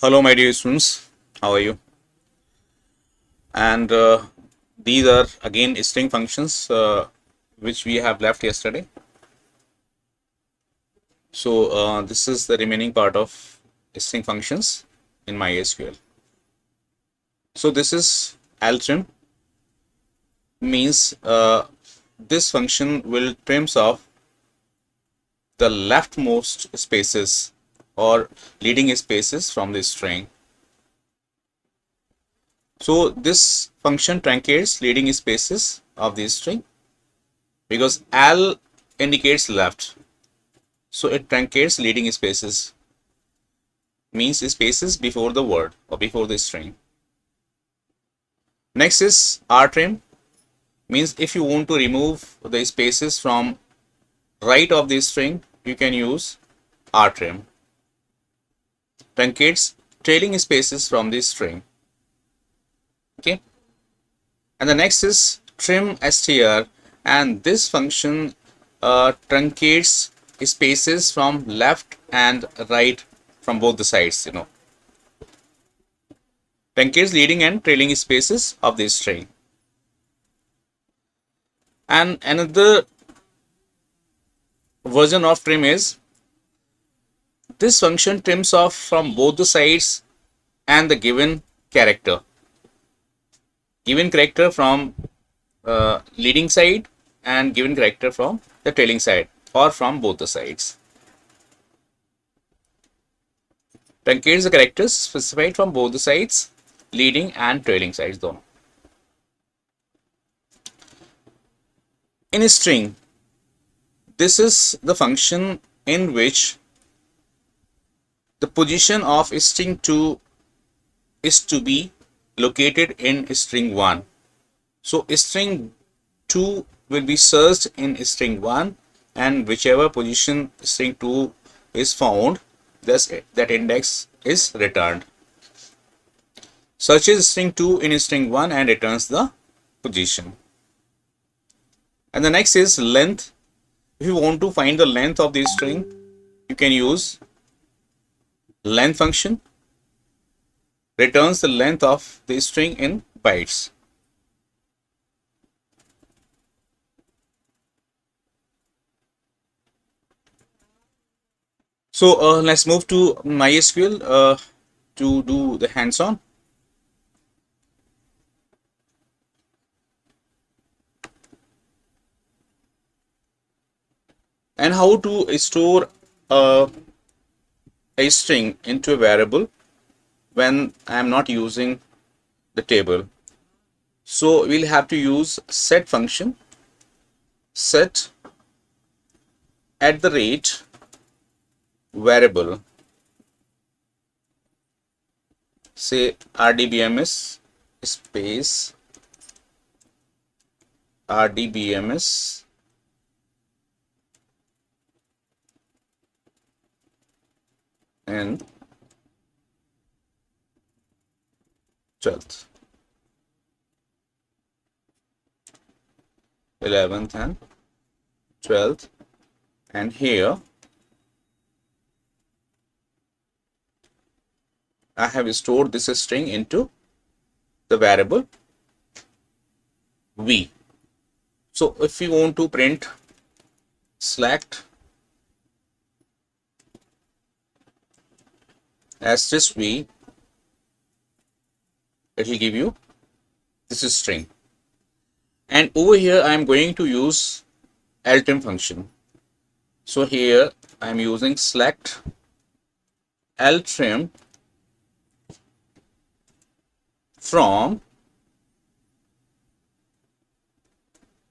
Hello, my dear students. How are you? And these are again string functions which we have left yesterday. So this is the remaining part of string functions in MySQL. So this is Ltrim means this function will trims off the leftmost spaces or leading spaces from the string. So this function truncates leading spaces of the string because L indicates left. So it truncates leading spaces, means spaces before the word or before the string. Next is Rtrim, means if you want to remove the spaces from right of the string, you can use Rtrim. Truncates trailing spaces from the string. Okay. And the next is trim str, and this function truncates spaces from left and right from both the sides, truncates leading and trailing spaces of the string. And another version of trim is this function trims off from both the sides and the given character from leading side and given character from the trailing side or from both the sides. Truncates the characters specified from both the sides, leading and trailing sides though. In a string, this is the function in which the position of string 2 is to be located in string 1. So string 2 will be searched in string 1, and whichever position string 2 is found, thus that index is returned. Searches string 2 in string 1 and returns the position. And the next is length. If you want to find the length of the string, you can use length function, returns the length of the string in bytes. So let's move to MySQL to do the hands-on. And how to store a string into a variable when I am not using the table. So we'll have to use set function, set at the rate variable, say rdbms space rdbms and 12th, 11th and 12th, and here I have stored this string into the variable v. So if you want to print select asterisk v, it will give you this string. And over here I am going to use Ltrim function. So here I am using select Ltrim from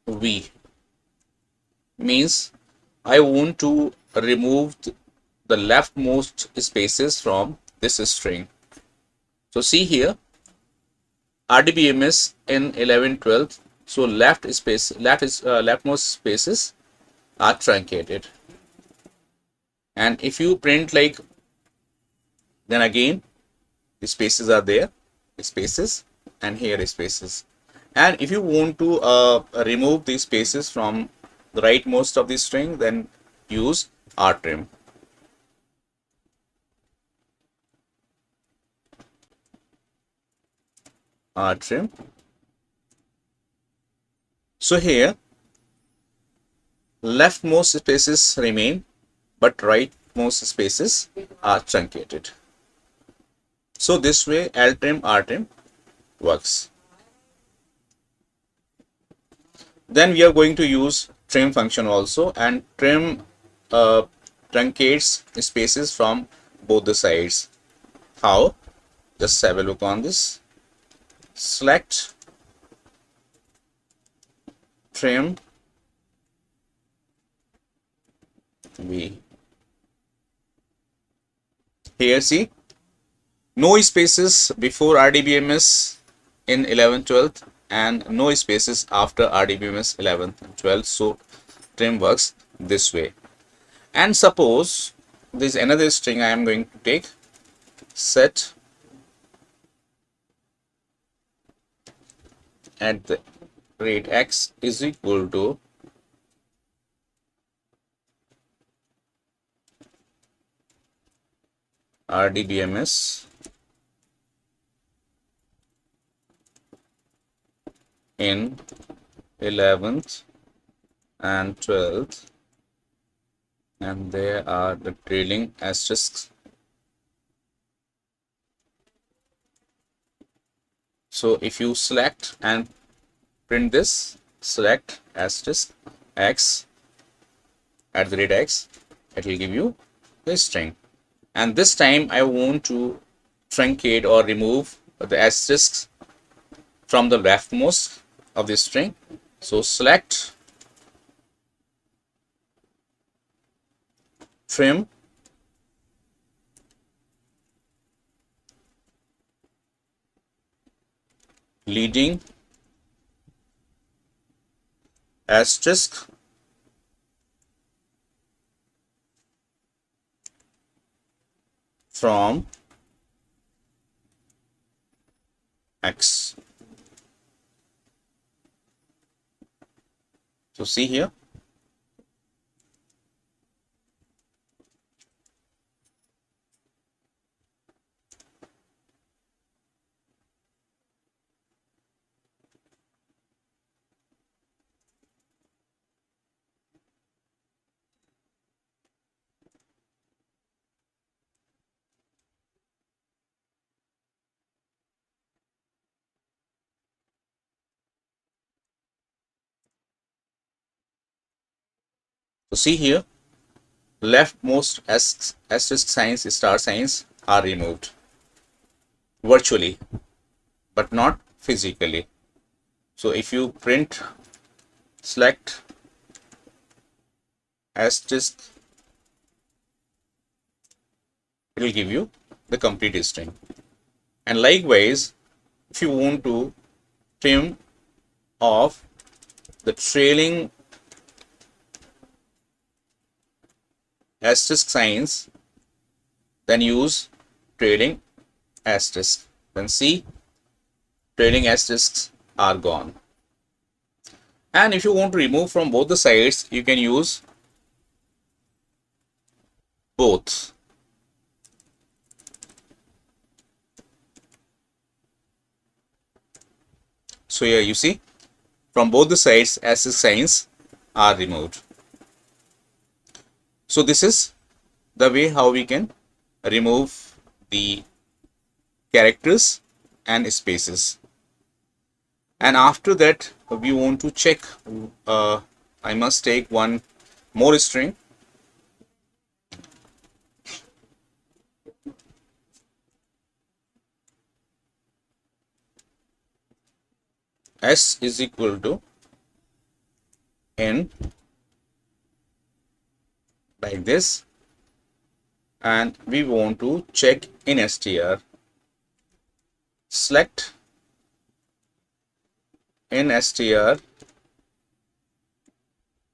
v, means I want to remove the leftmost spaces from this string. So see here rdbms in 11 12, so leftmost spaces are truncated. And if you print like, then again the spaces are there, spaces, and here spaces. And if you want to remove these spaces from the rightmost of the string, then use Rtrim. Rtrim. So here leftmost spaces remain, but rightmost spaces are truncated. So this way Ltrim Rtrim works. Then we are going to use trim function also, and trim truncates spaces from both the sides. How? Just have a look on this. Select trim V. Here see, no spaces before RDBMS in 11th 12th and no spaces after RDBMS 11th and 12th. So trim works this way. And suppose there is another string I am going to take, set at the rate x is equal to RDBMS in 11th and 12th, and there are the trailing asterisks. So if you select and print this, select asterisk x at the rate x, it will give you the string. And this time I want to truncate or remove the asterisks from the leftmost of the string. So select trim leading asterisk from x. So see here, leftmost asterisk signs, star signs are removed virtually, but not physically. So if you print select asterisk, it will give you the complete string. And likewise, if you want to trim off the trailing asterisk signs, then use trailing asterisk. Then see, trailing asterisks are gone. And if you want to remove from both the sides, you can use both. So here you see, from both the sides asterisk signs are removed. So this is the way how we can remove the characters and spaces. And after that we want to check, I must take one more string, s is equal to n, like this, and we want to check in str, select in str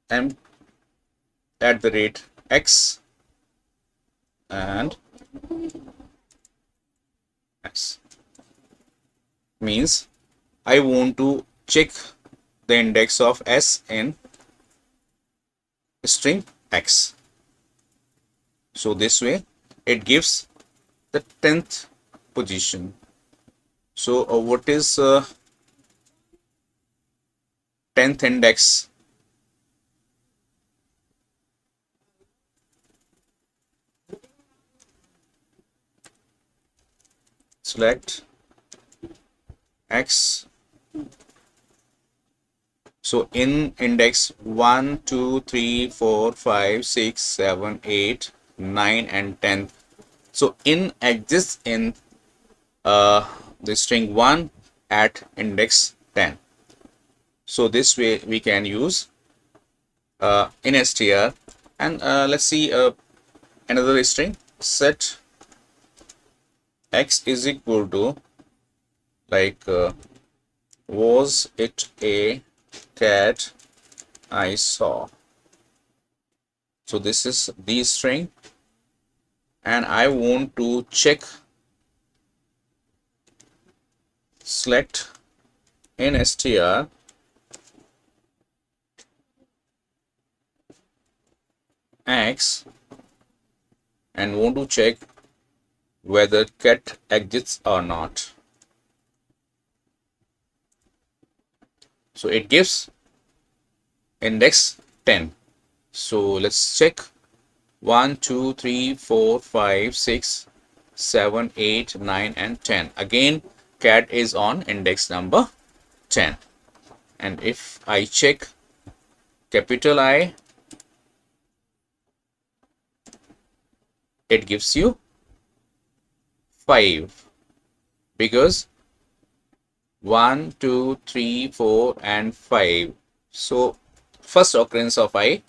m at the rate x and x. Means I want to check the index of s in string x. So this way it gives the 10th position. So what is 10th index? Select X. So in index 1, 2, 3, 4, 5, 6, 7, 8, 9 and 10. So in exists in the string 1 at index 10. So this way we can use in str, and let's see another string. Set X is equal to, like, was it a cat I saw. So this is the string, and I want to check. Select in str X and want to check whether cat exists or not. So it gives index 10. So let's check 1, 2, 3, 4, 5, 6, 7, 8, 9 and 10. Again, cat is on index number 10. And if I check capital I, it gives you 5, because 1, 2, 3, 4 and 5. So first occurrence of I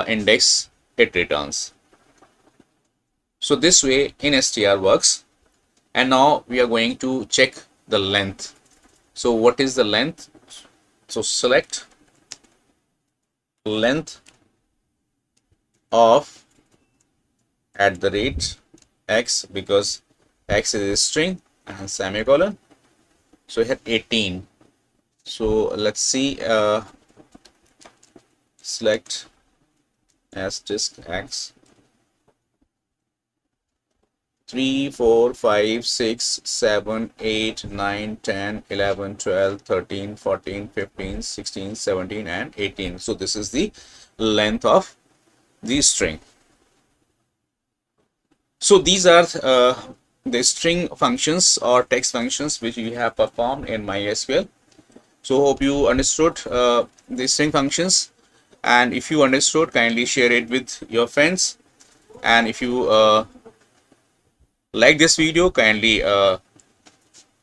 index it returns. So this way in str works. And now we are going to check the length. So what is the length? So select length of @x, because x is a string, and semicolon. So we have 18. So let's see, select asterisk x. 3, 4, 5, 6, 7, 8, 9, 10, 11, 12, 13, 14, 15, 16, 17 and 18. So this is the length of the string. So these are the string functions or text functions which we have performed in MySQL. So hope you understood the string functions, and if you understood, kindly share it with your friends. And if you like this video, kindly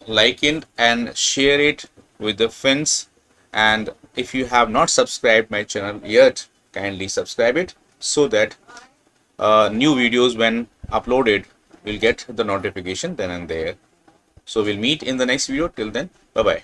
like it and share it with the friends. And if you have not subscribed my channel yet, kindly subscribe it, so that new videos when uploaded will get the notification then and there. So we'll meet in the next video. Till then, bye bye.